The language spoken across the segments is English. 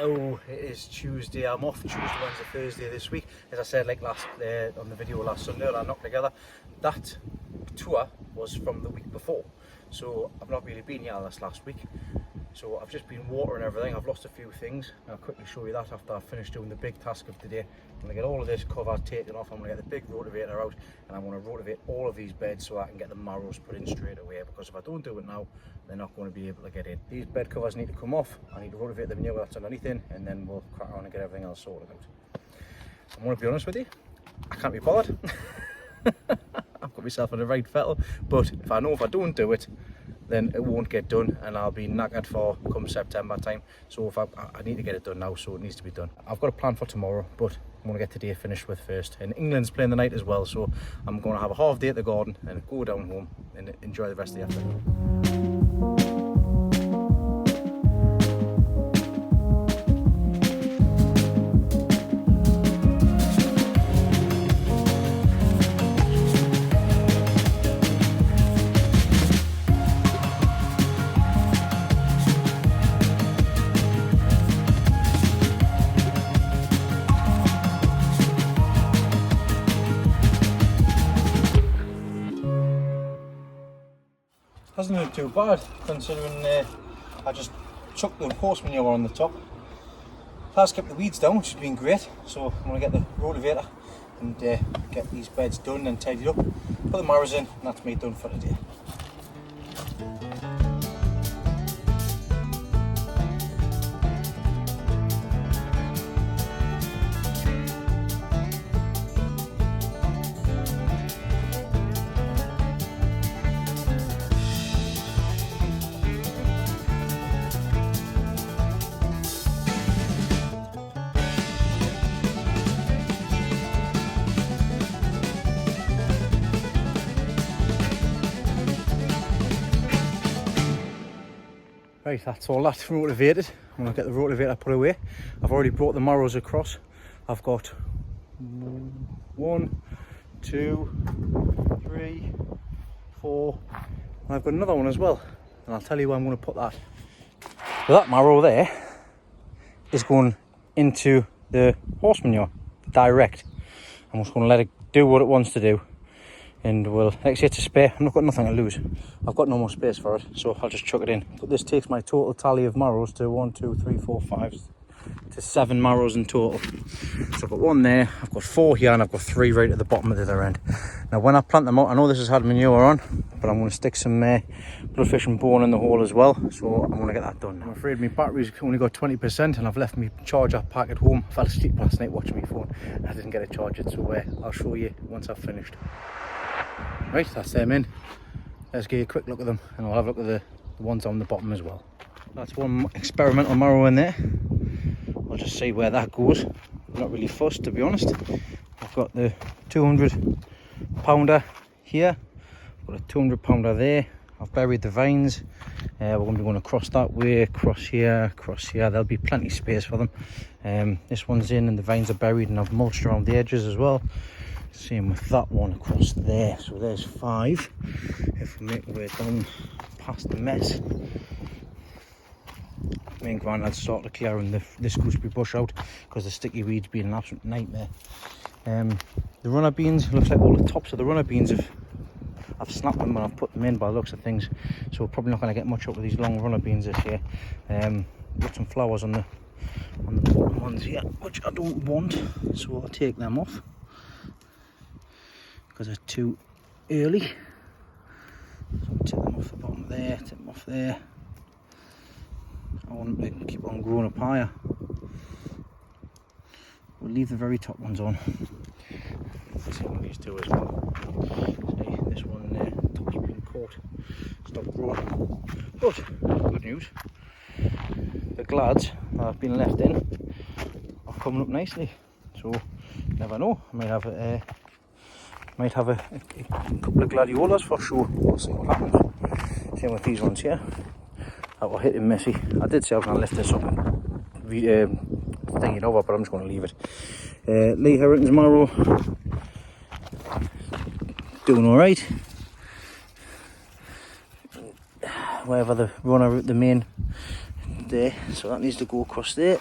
Hello, it is Tuesday. I'm off Tuesday, Wednesday, Thursday this week. As I said, like last on the video last Sunday that I knocked together, that tour was from the week before. So I've not really been here this last week. So I've just been watering everything. I've lost a few things. I'll quickly show you that after I've finished doing the big task of the day. I'm going to get all of this cover taken off. I'm going to get the big rotavator out, and I'm going to rotivate all of these beds so I can get the marrows put in straight away, because if I don't do it now, they're not going to be able to get in. These bed covers need to come off. I need to rotivate them new, that's underneath in, and then we'll crack on and get everything else sorted out. I'm going to be honest with you, I can't be bothered. I've got myself in the right fettle, but if I know if I don't do it, then it won't get done, and I'll be knackered for come September time. So if I need to get it done now, so it needs to be done. I've got a plan for tomorrow, but I want to get today finished with first. And England's playing the night as well, so I'm going to have a half day at the garden and go down home and enjoy the rest of the afternoon. Hasn't looked too bad, considering I just chucked the horse manure on the top. Has kept the weeds down, which has been great. So I'm going to get the rotavator and get these beds done and tidied up, put the marrows in, and that's me done for today. Right, that's all that rotavated. I'm going to get the rotavator put away. I've already brought the marrows across. I've got 1, 2, 3, 4, and I've got another one as well. And I'll tell you where I'm going to put that. So that marrow there is going into the horse manure, direct. I'm just going to let it do what it wants to do. And we'll, like I say, it's a spare. I've got nothing to lose. I've got no more space for it, so I'll just chuck it in. But this takes my total tally of marrows to 1, 2, 3, 4, 5 to 7 marrows in total. So I've got 1 there, I've got 4 here, and I've got 3 right at the bottom of the other end. Now when I plant them out, I know this has had manure on, but I'm going to stick some bloodfish and bone in the hole as well, so I'm going to get that done. I'm afraid my battery's only got 20% and I've left my charger pack at home. I fell asleep last night watching my phone. I didn't get it charged, so I'll show you once I've finished. Right, that's them in. Let's get a quick look at them, and I'll have a look at the ones on the bottom as well. That's one experimental marrow in there. I'll just see where that goes. I'm not really fussed, to be honest. I've got the 200 pounder here. I've got a 200 pounder there. I've buried the vines. We're going to be going across that way, across here, across here. There'll be plenty of space for them. This one's in and the vines are buried, and I've mulched around the edges as well. Same with that one across there. So there's 5. If we make our way down past the mess, me and Grandad started clearing this gooseberry bush out because the sticky weeds being an absolute nightmare. The runner beans, looks like all the tops of the runner beans I've snapped them and I've put them in by the looks of things. So we're probably not going to get much out of these long runner beans this year. Got some flowers on the bottom ones here, which I don't want, so I'll take them off because they're too early. So I'll take them off the bottom there, take them off there. I want them to keep on growing up higher. We'll leave the very top ones on. Same with these two as well. See, this one there, top's been caught, stopped growing. But good news, the glads that have been left in are coming up nicely. So you never know, I might have a couple of gladiolas for sure. We'll see what happens. Same with these ones here. That will hit him messy. I did say I was going to lift this up and thing it over, but I'm just going to leave it. Lee Harrington's marrow doing all right. Wherever the runner, the main there, so that needs to go across there.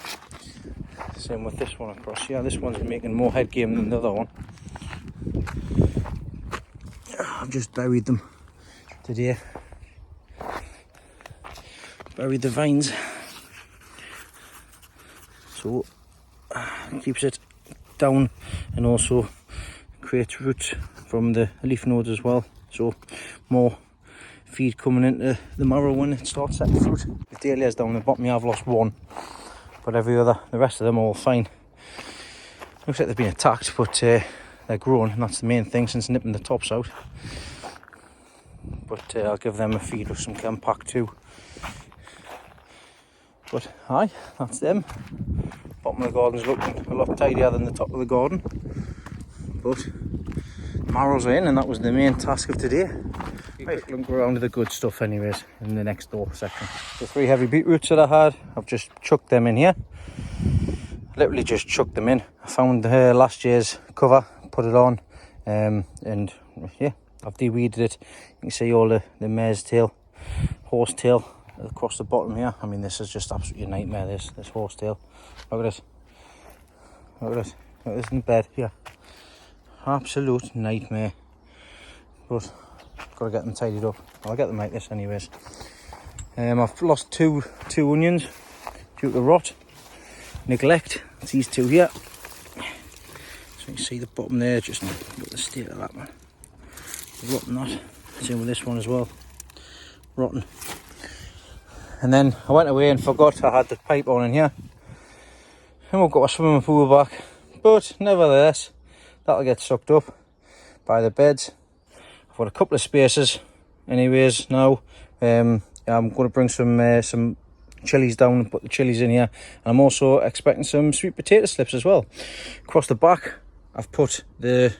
Same with this one across here. This one's making more head game than the other one. I've just buried them today. Buried the vines. So it keeps it down and also creates roots from the leaf nodes as well. So more feed coming into the marrow when it starts setting fruit. The dahlias down the bottom here, I've lost one, but the rest of them are all fine. Looks like they've been attacked, but they're growing, and that's the main thing since nipping the tops out. But I'll give them a feed with some Chem Pack too. But aye, that's them. Bottom of the garden's looking a lot tidier than the top of the garden. But the marrows are in, and that was the main task of today. Right, look around to the good stuff anyways in the next door section. The 3 heavy beetroots that I had, I've just chucked them in here. Literally just chucked them in. I found last year's cover, put it on, and yeah, I've de-weeded it. You can see all the mare's tail, horse tail across the bottom here. I mean, this is just absolutely a nightmare, this horse tail. Look at it. Look at it. Look at this in the bed here. Absolute nightmare. But got to get them tidied up. I'll get them like this anyways. I've lost two onions due to rot, neglect. It's these two here. So you can see the bottom there, just look at the state of that one. Rotten that. Same with this one as well. Rotten. And then I went away and forgot I had the pipe on in here. And we've got a swimming pool back. But nevertheless, that'll get sucked up by the beds. I've got a couple of spaces anyways now. I'm going to bring some chilies down and put the chilies in here. And I'm also expecting some sweet potato slips as well. Across the back, I've put the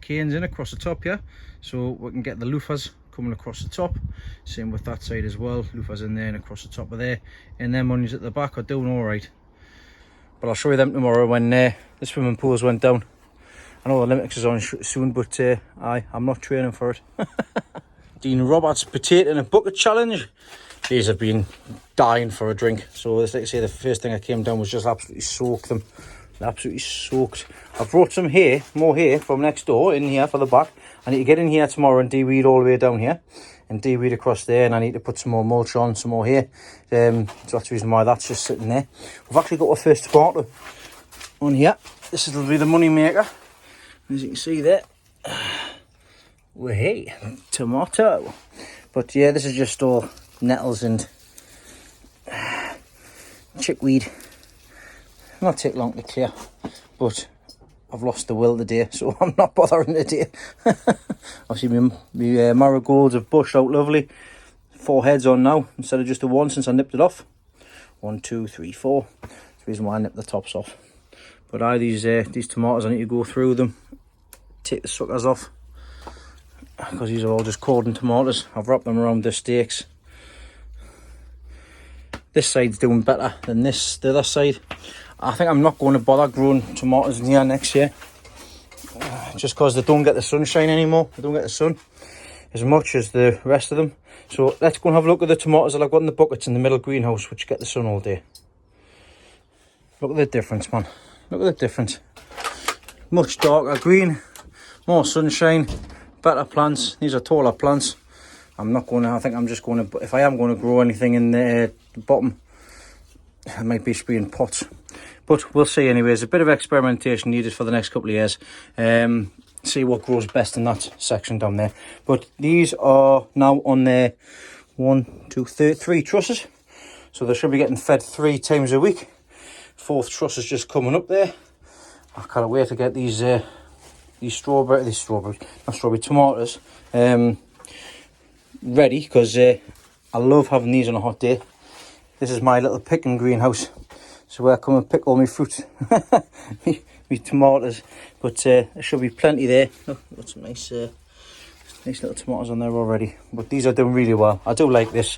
canes in across the top here, so we can get the loofahs coming across the top. Same with that side as well, loofahs in there and across the top of there. And them onions at the back are doing all right. But I'll show you them tomorrow when the swimming pools went down. I know the Limitex is on soon, but I'm not training for it. Dean Roberts potato in a bucket challenge. These have been dying for a drink. So like I say, the first thing I came down was just absolutely soak them. Absolutely soaked. I've brought some hay, more hay from next door in here for the back. I need to get in here tomorrow and de-weed all the way down here and de-weed across there, and I need to put some more mulch on, some more hay. So that's the reason why that's just sitting there. We've actually got our first tomato on here. This will be the money maker. As you can see there, well, hey, tomato. But yeah, this is just all nettles and chickweed. Not take long to clear, but I've lost the will today, so I'm not bothering today. Obviously my marigolds have bushed out lovely. 4 heads on now instead of just the 1 since I nipped it off. 1, 2, 3, 4. That's the reason why I nipped the tops off. But these tomatoes, I need to go through them, take the suckers off, because these are all just cordon tomatoes. I've wrapped them around the stakes. This side's doing better than the other side. I think I'm not going to bother growing tomatoes in here next year, just because they don't get the sunshine anymore. They don't get the sun as much as the rest of them. So let's go and have a look at the tomatoes that I've got in the buckets in the middle greenhouse, which get the sun all day. Look at the difference, man. Look at the difference. Much darker green, more sunshine, better plants. These are taller plants. I think I'm just going to, if I am going to grow anything in the bottom, it might be in pots. But we'll see anyways. A bit of experimentation needed for the next couple of years. See what grows best in that section down there. But these are now on their 3 trusses. So they should be getting fed 3 times a week. 4th truss is just coming up there. I can't wait to get these tomatoes ready, because I love having these on a hot day. This is my little picking greenhouse, so I come and pick all my fruit, my tomatoes. But there should be plenty there. Look, got some nice little tomatoes on there already. But these are doing really well. I do like this.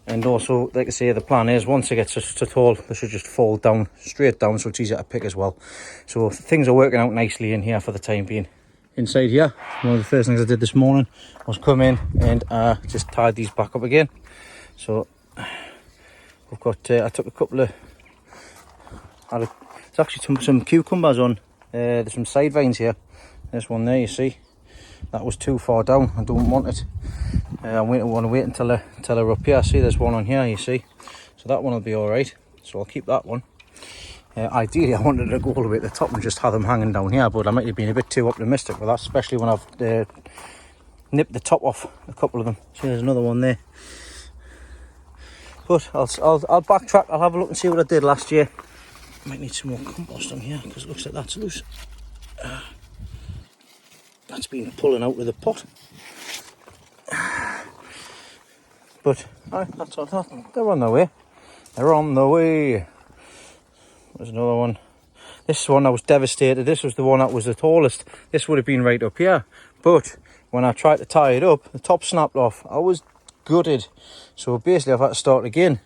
And also, like I say, the plan is once it gets to tall, they should just fall down, straight down, so it's easier to pick as well. So things are working out nicely in here for the time being. Inside here, one of the first things I did this morning was come in and just tied these back up again. So we've got, I took a couple of there's actually some cucumbers on. There's some side vines here. There's one there, you see. That was too far down. I don't want it. I want to wait until they're up here. See, there's one on here, you see. So that one will be all right. So I'll keep that one. Ideally, I wanted to go all the way to the top and just have them hanging down here, but I might have been a bit too optimistic with that, especially when I've nipped the top off a couple of them. See, there's another one there. But I'll backtrack. I'll have a look and see what I did last year. Might need some more compost on here because it looks like that's loose. That's been pulling out of the pot. But that's all. They're on their way. They're on the way. There's another one. This one I was devastated. This was the one that was the tallest. This would have been right up here. But when I tried to tie it up, the top snapped off. I was gutted. So basically I've had to start again.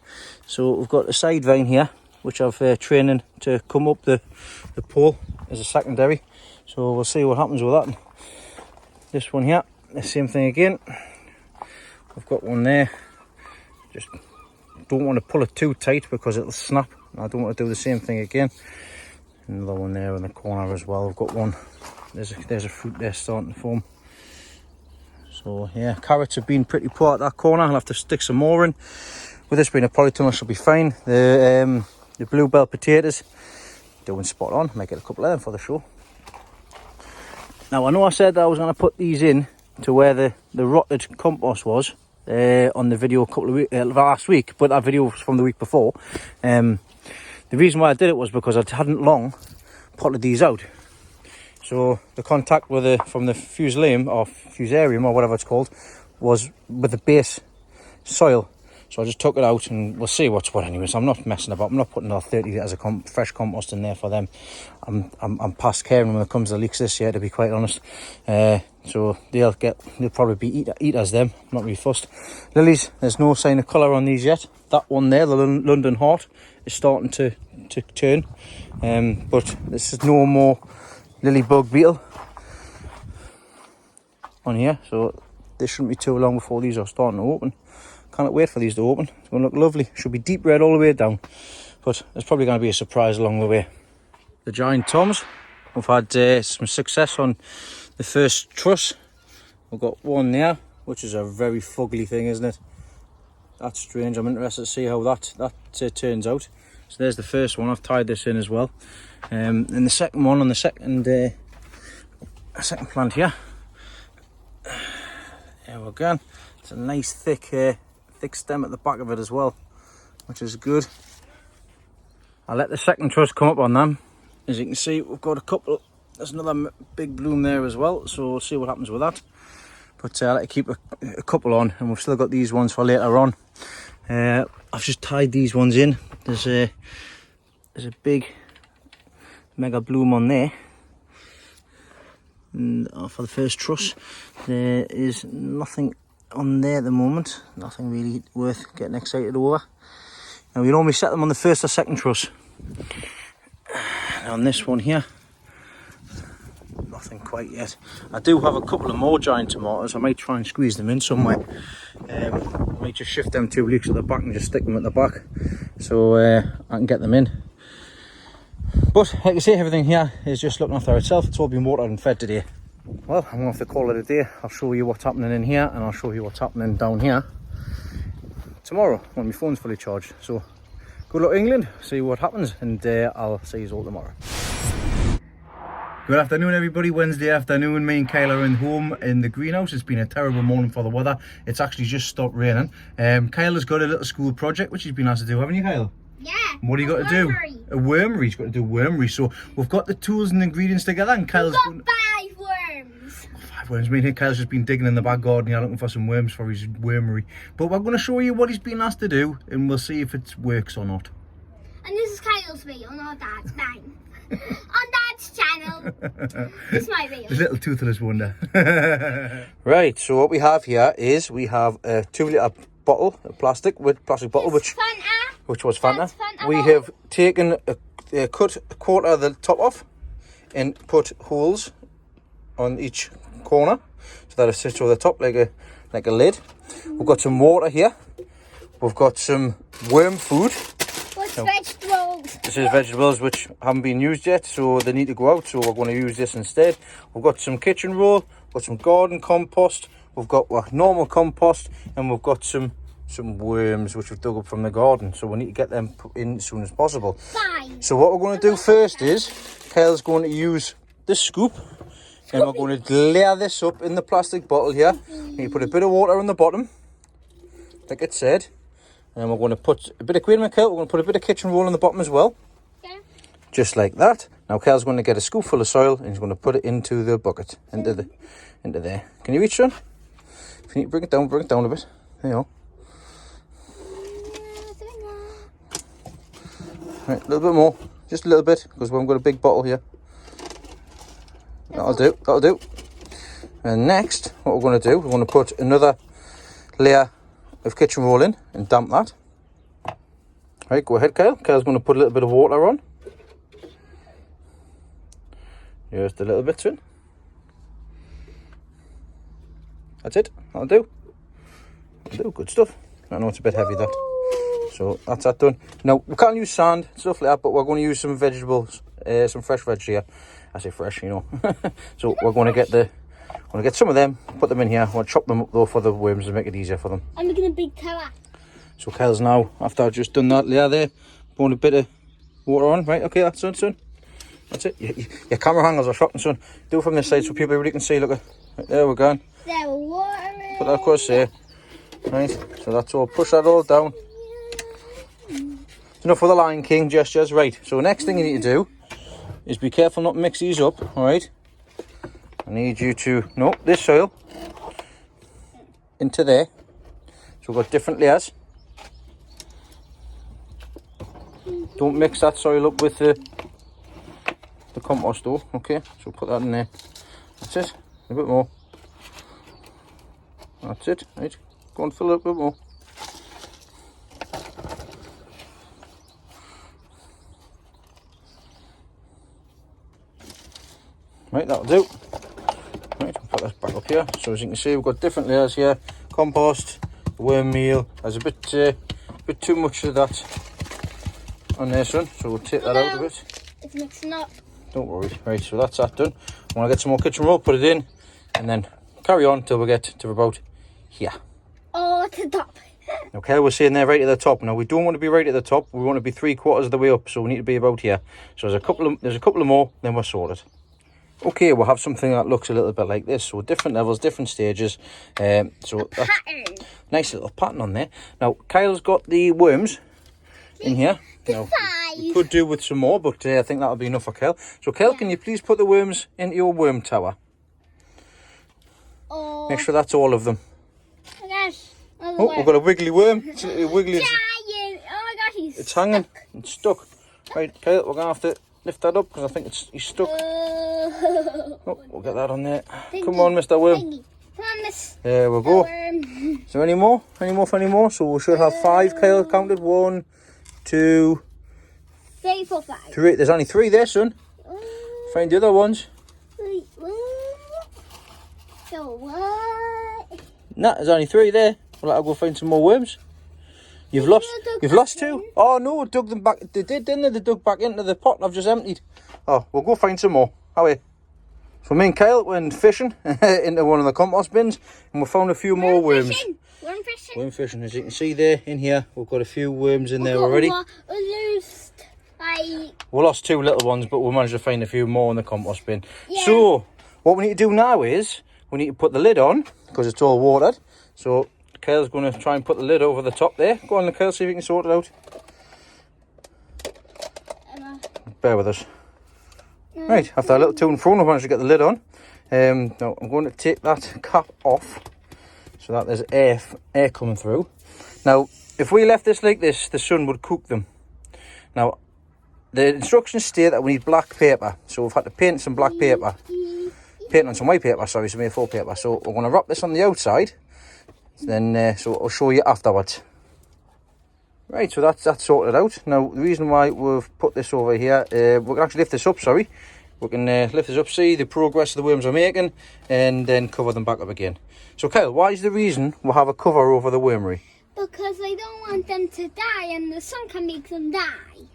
So we've got a side vine here, which I've training to come up the pole as a secondary. So we'll see what happens with that. This one here, the same thing again. I've got one there. Just don't want to pull it too tight because it'll snap. I don't want to do the same thing again. Another one there in the corner as well. I've got one. There's a fruit there starting to form. So yeah, carrots have been pretty poor at that corner. I'll have to stick some more in. With this being a polytunnel, should be fine. The bluebell potatoes doing spot on. Might get a couple of them for the show. Now I know I said that I was going to put these in to where the rotted compost was on the video a couple of weeks last week, but that video was from the week before. The reason why I did it was because I hadn't long potted these out. So the contact from the fusarium or whatever it's called was with the base soil. So I just took it out and we'll see what's what anyway. So I'm not messing about. I'm not putting another 30 litres of fresh compost in there for them. I'm past caring when it comes to leaks this year, to be quite honest. So they'll probably be eaters them. I'm not really fussed. Lilies, there's no sign of colour on these yet. That one there, the London Heart, is starting to turn. But this is no more lily bug beetle on here. So this shouldn't be too long before these are starting to open. Can't wait for these to open. It's going to look lovely. Should be deep red all the way down. But there's probably going to be a surprise along the way. The giant toms. We've had some success on the first truss. We've got one there, which is a very fugly thing, isn't it? That's strange. I'm interested to see how that turns out. So there's the first one. I've tied this in as well. And the second one on the second plant here. There we go. It's a nice thick stem at the back of it as well, which is good. I'll let the second truss come up on them. As you can see, we've got a couple. There's another big bloom there as well, so we'll see what happens with that. But I'll let you keep a couple on, and we've still got these ones for later on. I've just tied these ones in. There's a big mega bloom on there. And for the first truss, there is nothing on there at the moment. Nothing really worth getting excited over. Now we normally set them on the first or second truss. And on this one here, nothing quite yet. I do have a couple of more giant tomatoes. I might try and squeeze them in somewhere. I might just shift them 2 leeks at the back and just stick them at the back, so I can get them in. But like I say, everything here is just looking after itself. It's all been watered and fed today. Well, I'm going to have to call it a day. I'll show you what's happening in here, and I'll show you what's happening down here tomorrow when my phone's fully charged. So good luck England, see what happens, and I'll see you all tomorrow. Good afternoon everybody, Wednesday afternoon. Me and Kyle are in home in the greenhouse. It's been a terrible morning for the weather. It's actually just stopped raining. Kyle has got a little school project which he's been asked to do, haven't you, Kyle? Yeah. What do you got to do? A wormery. He's got to do wormery. So we've got the tools and ingredients together, and Kyle's got 5 worms. 5 worms. Me and Kyle's just been digging in the back garden here looking for some worms for his wormery. But we're going to show you what he's been asked to do, and we'll see if it works or not. And this is Kyle's video, not Dad's. Bang. On Dad's channel. It's my video. The little toothless wonder. Right, so what we have here is we have a 2-litre bottle, a plastic bottle, which was Fanta. We have taken cut a quarter of the top off and put holes on each corner so that it sits over the top like a lid. We've got some water here. We've got some worm food. What's vegetables? This is vegetables which haven't been used yet, so they need to go out, so we're going to use this instead. We've got some kitchen roll, got some garden compost, we've got normal compost, and we've got some worms which we've dug up from the garden, so we need to get them put in as soon as possible. Fine. So what we're going to do first is, Kyle's going to use this scoop, and we're going to layer this up in the plastic bottle here. You put a bit of water on the bottom, like it said, and then we're going to put a bit of cream and Kyle, we're going to put a bit of kitchen roll on the bottom as well. Yeah. Just like that. Now Kyle's going to get a scoop full of soil and he's going to put it into the bucket, into there. Can you reach, son? If you need to bring it down a bit. There you go. Right, a little bit more, just a little bit, because we haven't got a big bottle here. That'll do. And next, what we're going to do, we're going to put another layer of kitchen roll in and damp that. Right, go ahead, Kyle. Kyle's going to put a little bit of water on. Just a little bit, son. That's it. That'll do. Good stuff. I know it's a bit heavy, that. So that's that done. Now we can't use sand, stuff like that, but we're going to use some vegetables, some fresh veg here. I say fresh, you know. So we're going to get some of them, put them in here. We'll chop them up though for the worms to make it easier for them. I'm making a big tower. So Kyle's now, after I've just done that layer there, pouring a bit of water on. Right, okay, that's done, son. That's it. Your camera angles are shocking, son. Do it from this side so people really can see. Look at right there, we're going. There, Wormery. Put that across there. Right, so that's all. Push that all down. Enough for the Lion King gestures. Right, so next thing you need to do is be careful not to mix these up. All right, I need you to this soil into there. So we've got different layers. Don't mix that soil up with the compost though. Okay, so put that in there. That's it. A bit more. That's it. Right, go and fill it up a bit more. Right, that'll do. Right, I'll put this back up here. So as you can see, we've got different layers here. Compost, worm meal. There's a bit too much of that on there, son. So we'll take that out a bit. It's mixing up. Don't worry. Right, so that's that done. I want to get some more kitchen roll, put it in, and then carry on till we get to about here. Oh, to the top. Okay, we're saying there right at the top. Now we don't want to be right at the top. We want to be 3/4 of the way up. So we need to be about here. So there's a couple of more, then we're sorted. Okay, we'll have something that looks a little bit like this. So different levels, different stages. So Pattern. Nice little pattern on there. Now Kyle's got the worms in here. Now, we could do with some more, but I think that'll be enough for Kyle. So Kyle, can you please put the worms into your worm tower? Oh. Make sure that's all of them. Oh my gosh. Oh, we've got a wiggly worm. It's wiggly. Giant. Oh my gosh, it's hanging. It's stuck. Right, Kyle, we're going to have to lift that up because I think he's stuck. Oh, we'll get that on there. Come on, Mr. Worm. Come on, Miss. There we go. Is there any more? Any more? So we should have 5. Kyle counted 1, 2, 3, 4, 5. 3. There's only 3 there, son. Find the other ones. So what? Nah, there's only 3 there. Well, I'll go find some more worms. You've lost 2. Oh no, dug them back. They did, didn't they? They dug back into the pot I've just emptied. Oh, we'll go find some more. How are you? So me and Kyle went fishing into one of the compost bins and we found a few more worms. Worm fishing, as you can see there in here, we've got a few worms in there already. We lost 2 little ones, but we managed to find a few more in the compost bin. Yeah. So what we need to do now is we need to put the lid on because it's all watered. So Kyle's going to try and put the lid over the top there. Go on, Kyle, see if you can sort it out. Bear with us. Right, after a little to and fro, I managed to get the lid on. Now I'm going to take that cap off so that there's air coming through. Now, if we left this like this, the sun would cook them. Now, the instructions state that we need black paper, so we've had to paint some black paper. Paint on some white paper, sorry, some A4 paper. So we're going to wrap this on the outside. Then, so I'll show you afterwards. Right, so that's sorted out. Now, the reason why we've put this over here, we can actually lift this up, sorry. We can lift this up, see the progress the worms are making, and then cover them back up again. So, Kyle, why is the reason we'll have a cover over the wormery? Because because I don't want them to die, and the sun can make them die.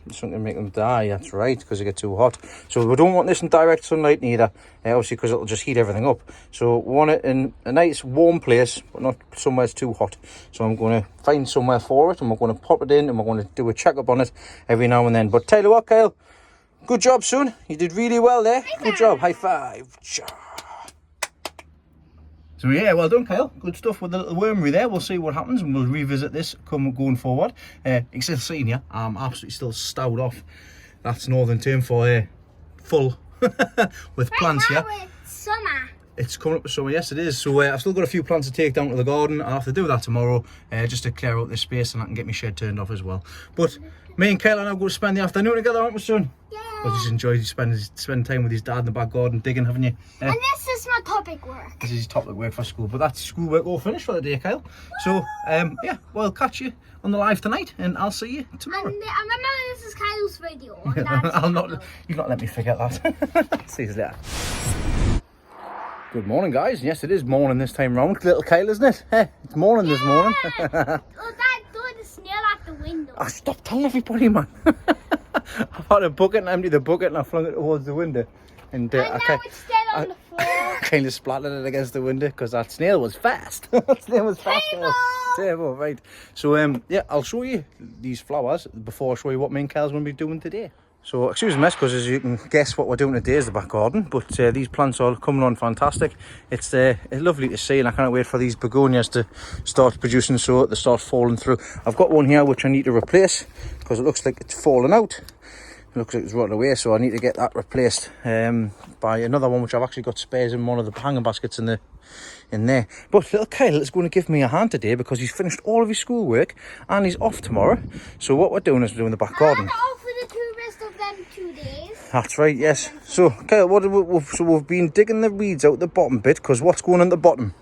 The sun can make them die, that's right, because they get too hot. So we don't want this in direct sunlight neither, obviously, because it'll just heat everything up. So we want it in a nice warm place, but not somewhere it's too hot. So I'm going to find somewhere for it, and we're going to pop it in, and we're going to do a checkup on it every now and then. But tell you what, Kyle, good job, son. You did really well there. Good job. High five. So yeah, well done, Kyle. Good stuff with the little wormery there. We'll see what happens, and we'll revisit this going forward. Except seeing you, I'm absolutely still stowed off. That's northern term for full with plants here. Now it's summer. It's coming up with summer, yes it is. So I've still got a few plants to take down to the garden. I'll have to do that tomorrow, just to clear out this space, and I can get my shed turned off as well. But me and Kyle are now going to spend the afternoon together, aren't we, son? Yeah. Well, just enjoyed spending time with his dad in the back garden digging, haven't you? And this is my topic work. This is his topic work for school, but that's school work all finished for the day, Kyle. So yeah, well, catch you on the live tonight, and I'll see you tomorrow. And remember, this is Kyle's video. I'll not. You've not let me forget that. See you later. Good morning, guys. Yes, it is morning this time round. Little Kyle, isn't it? It's morning this morning. Oh, Dad, throw the snail out the window. Oh, stop telling everybody, man. I've had a bucket and emptied the bucket, and I flung it towards the window. And now it's still on the floor. Kind of splattered it against the window because that snail was fast. That snail was fast. Table, right. So yeah, I'll show you these flowers before I show you what me and Kyle's going to be doing today. So excuse the mess, because as you can guess, what we're doing today is the back garden. But these plants are coming on fantastic. It's lovely to see, and I can't wait for these begonias to start producing, so they start falling through. I've got one here which I need to replace because it looks like it's fallen out. It looks like it's rotted away, so I need to get that replaced by another one which I've actually got spares in one of the hanging baskets in there. But little Kyle is going to give me a hand today because he's finished all of his schoolwork and he's off tomorrow. So what we're doing is we're doing the back garden. Off for the rest of them 2 days. That's right, yes. So Kyle, we've been digging the weeds out the bottom bit, because what's going on at the bottom?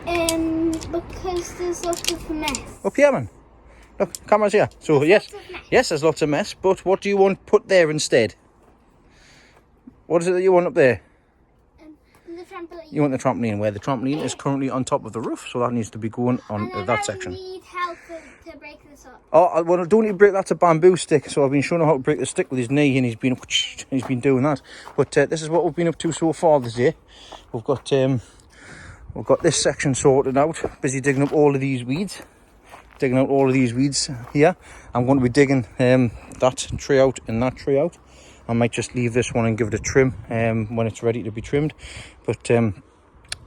Because there's lots of mess. Up here, man. Look, camera's here. So yes, there's lots of mess. But what do you want put there instead? What is it that you want up there? The trampoline. You want the trampoline, where the trampoline is currently on top of the roof, so that needs to be going on that section. I need help to break this up. Oh, well, I don't need to break that. That's a bamboo stick, so I've been showing him how to break the stick with his knee, and he's been doing that. But this is what we've been up to so far this year. We've got this section sorted out. Busy digging up all of these weeds. Digging out all of these weeds here. I'm going to be digging that tree out and that tree out. I might just leave this one and give it a trim when it's ready to be trimmed. But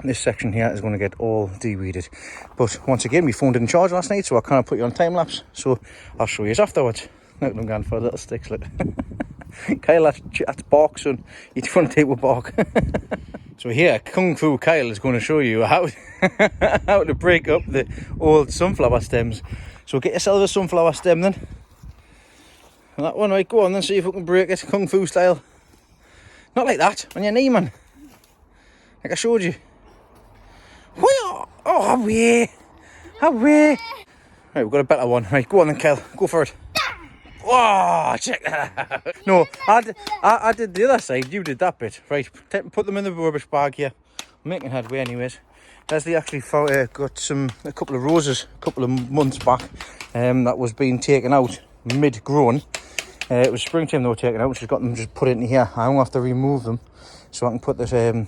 this section here is going to get all de-weeded. But once again, my phone didn't charge last night, so I can't put you on time lapse. So I'll show you afterwards. Look, I'm going for a little sticks. Look. Kyle, that's bark, son. You don't want to take with bark. So here, Kung Fu Kyle is going to show you how to break up the old sunflower stems. So get yourself a sunflower stem then. And that one, right, go on then, see if we can break it, Kung Fu style. Not like that, on your knee, man. Like I showed you. Oh, away. Away. Right, we've got a better one. Right, go on then, Kyle. Go for it. Whoa, check that out. No, I did the other side. You did that bit. Right, put them in the rubbish bag here. I'm making headway anyways. Leslie actually got a couple of roses a couple of months back that was being taken out mid-grown. It was springtime they were taken out. She's got them just put into here. I don't have to remove them, so I can put this, the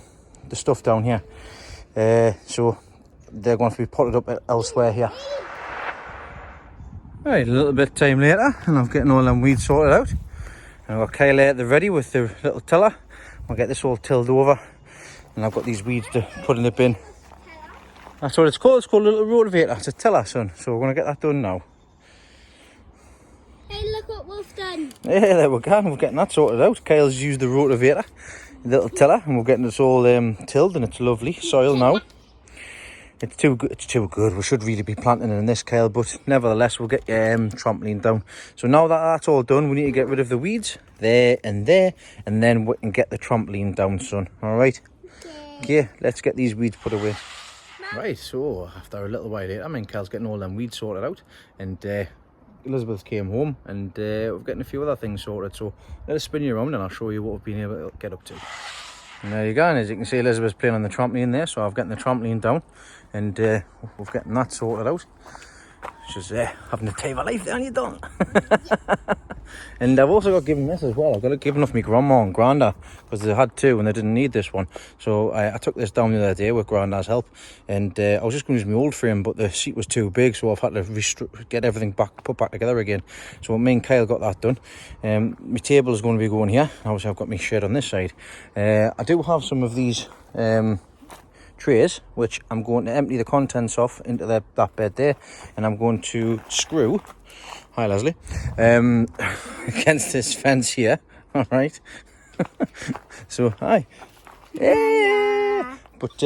stuff down here. So they're going to be potted up elsewhere here. Right, a little bit of time later, and I'm getting all them weeds sorted out. And I've got Kyle at the ready with the little tiller. I'll get this all tilled over, and I've got these weeds to put in the bin. That's what it's called. It's called a little rotavator. It's a tiller, son. So we're going to get that done now. Hey, look what we've done. Yeah, there we go. We're getting that sorted out. Kyle's used the rotavator, the little tiller, and we're getting this all tilled, and it's lovely soil now. It's too good. It's too good. We should really be planting in this, Kyle, but nevertheless, we'll get trampoline down. So now that that's all done, we need to get rid of the weeds there, and then we can get the trampoline down, son. All right? Okay, let's get these weeds put away. Right, so after a little while later, Kyle's getting all them weeds sorted out, and Elizabeth came home, and we're getting a few other things sorted. So let us spin you around, and I'll show you what we've been able to get up to. And there you go, and as you can see, Elizabeth's playing on the trampoline there, so I've gotten the trampoline down, and we've getting that sorted out. She's having a time of life there, and you done. And I've also got given this as well. I've got it given off my grandma and granda, because they had two and they didn't need this one. So I took this down the other day with granda's help, and I was just going to use my old frame, but the seat was too big, so I've had to get everything put back together again. So me and Kyle got that done. My table is going to be going here. Obviously I've got my shed on this side. I do have some of these trays, which I'm going to empty the contents off into that bed there, and I'm going to screw, hi Leslie, against this fence here. All right. So hi. Yeah. But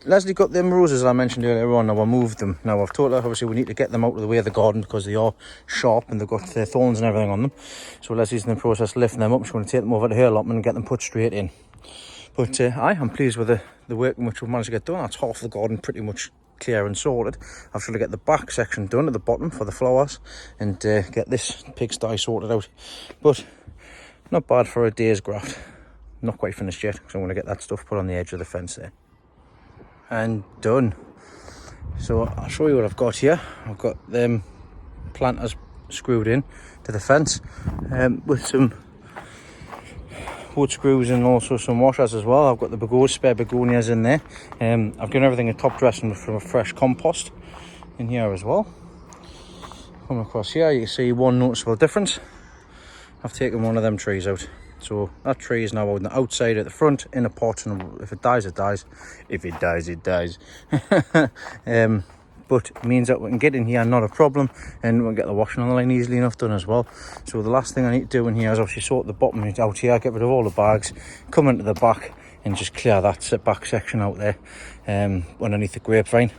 Leslie got them roses I mentioned earlier on. Now I moved them. Now I've told her obviously we need to get them out of the way of the garden because they are sharp and they've got thorns and everything on them. So Leslie's in the process of lifting them up. She's going to take them over to her allotment and get them put straight in. But I'm pleased with the work in which we've managed to get done. That's half the garden pretty much clear and sorted. I've got to get the back section done at the bottom for the flowers and get this pigsty sorted out. But not bad for a day's graft. Not quite finished yet, because I'm going to get that stuff put on the edge of the fence there. And done. So I'll show you what I've got here. I've got them planters screwed in to the fence with some wood screws and also some washers as well. I've got the spare begonias in there. I've given everything a top dressing from a fresh compost in here as well. Coming across here, you can see one noticeable difference. I've taken one of them trees out. So that tree is now on the outside at the front in a pot, and if it dies, it dies. If it dies, it dies. But it means that we can get in here, not a problem, and we'll get the washing on the line easily enough done as well. So the last thing I need to do in here is obviously sort the bottom out here, get rid of all the bags, come into the back and just clear that back section out there underneath the grapevine,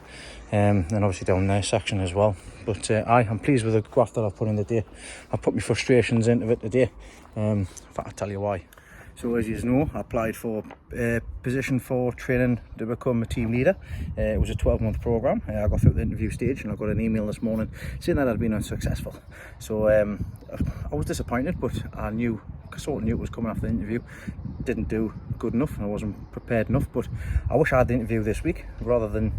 and obviously down there section as well. But I'm pleased with the graft that I've put in today. I've put my frustrations into it today. In fact, I'll tell you why. So as you know, I applied for a position for training to become a team leader. It was a 12-month program. I got through the interview stage and I got an email this morning saying that I'd been unsuccessful. So I was disappointed, but I sort of knew it was coming after the interview. Didn't do good enough, I wasn't prepared enough, but I wish I had the interview this week rather than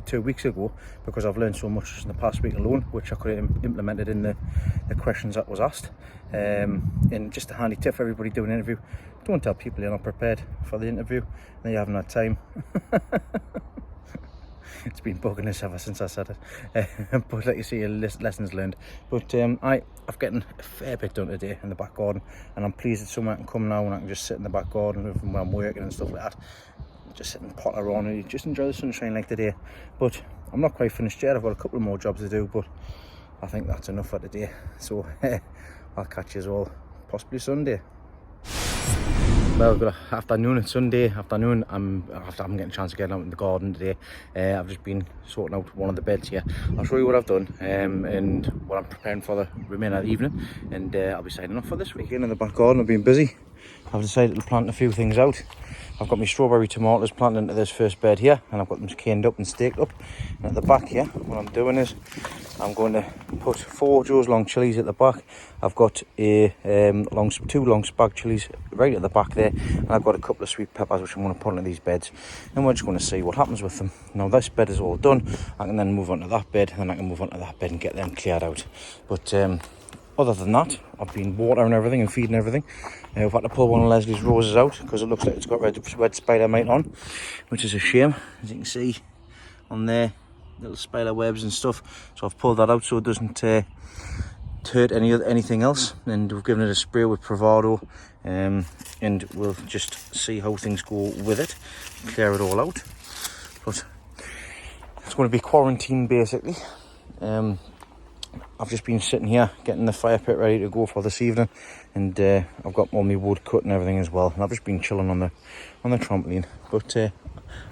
2 weeks ago, because I've learned so much in the past week alone, which I could have implemented in the questions that was asked. And just a handy tip for everybody doing an interview: don't tell people you're not prepared for the interview and you haven't had time. It's been bugging us ever since I said it. But like you see, lessons learned. But I've gotten a fair bit done today in the back garden, and I'm pleased that someone can come now and I can just sit in the back garden when I'm working and stuff like that. Just sit and potter around and just enjoy the sunshine like today. But I'm not quite finished yet. I've got a couple of more jobs to do, but I think that's enough for today. So I'll catch you all possibly Sunday. Well, good afternoon. It's Sunday afternoon. I'm getting a chance to get out in the garden today. I've just been sorting out one of the beds here. I'll show you what I've done and what I'm preparing for the remainder of the evening, and I'll be signing off for this weekend in the back garden. I've been busy. I've decided to plant a few things out. I've got my strawberry tomatoes planted into this first bed here, and I've got them caned up and staked up. And at the back here, what I'm doing is I'm going to put 4 Joe's long chilies at the back. I've got two long spag chilies right at the back there, and I've got a couple of sweet peppers which I'm going to put into these beds, and we're just going to see what happens with them. Now this bed is all done. I can then move on to that bed, and then I can move on to that bed and get them cleared out. But other than that, I've been watering everything and feeding everything. I've had to pull one of Leslie's roses out because it looks like it's got red spider mite on, which is a shame. As you can see on there, little spider webs and stuff. So I've pulled that out so it doesn't hurt anything else. And we've given it a spray with Bravado, and we'll just see how things go with it. Clear it all out. But it's going to be quarantine basically. I've just been sitting here getting the fire pit ready to go for this evening, and I've got all my wood cut and everything as well, and I've just been chilling on the trampoline. But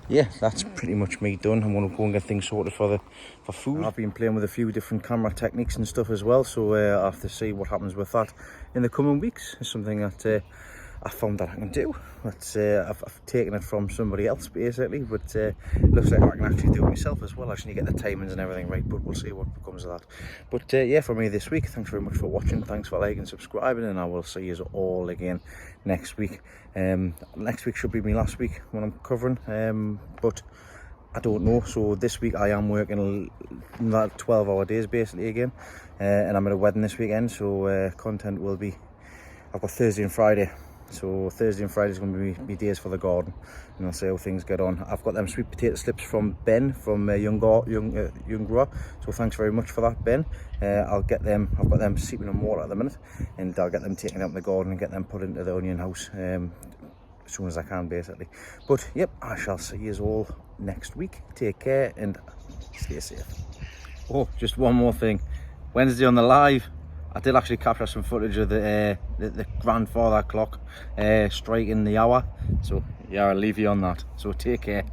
yeah, that's pretty much me done. I'm going to go and get things sorted for food. I've been playing with a few different camera techniques and stuff as well, so I'll have to see what happens with that in the coming weeks. It's something that I found that I can do. That's I've taken it from somebody else basically, but it looks like I can actually do it myself as well. I just need to get the timings and everything right, but we'll see what becomes of that. But yeah, for me this week, thanks very much for watching, thanks for liking, subscribing, and I will see you all again next week. Next week should be my last week when I'm covering, but I don't know. So this week I am working that 12-hour days basically again, and I'm at a wedding this weekend, so content will be, I've got Thursday and Friday, so Thursday and Friday is going to be my days for the garden, and I'll see how things get on. I've got them sweet potato slips from Ben from Young Grower, so thanks very much for that, Ben. I'll get them, I've got them seeping in water at the minute, and I'll get them taken out in the garden and get them put into the onion house as soon as I can basically. But yep, I shall see you all next week. Take care and stay safe. Oh, just one more thing. Wednesday on the live, I did actually capture some footage of the grandfather clock striking the hour. So yeah, I'll leave you on that. So take care.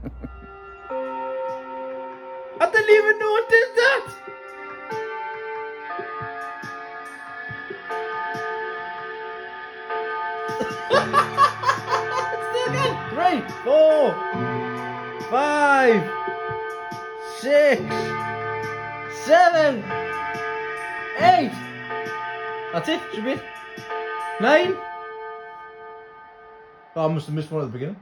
I didn't even know it did that. Let's do it again. 3, 4, 5, 6, 7, 8. That's it, should be it. 9. Oh, I must have missed one at the beginning.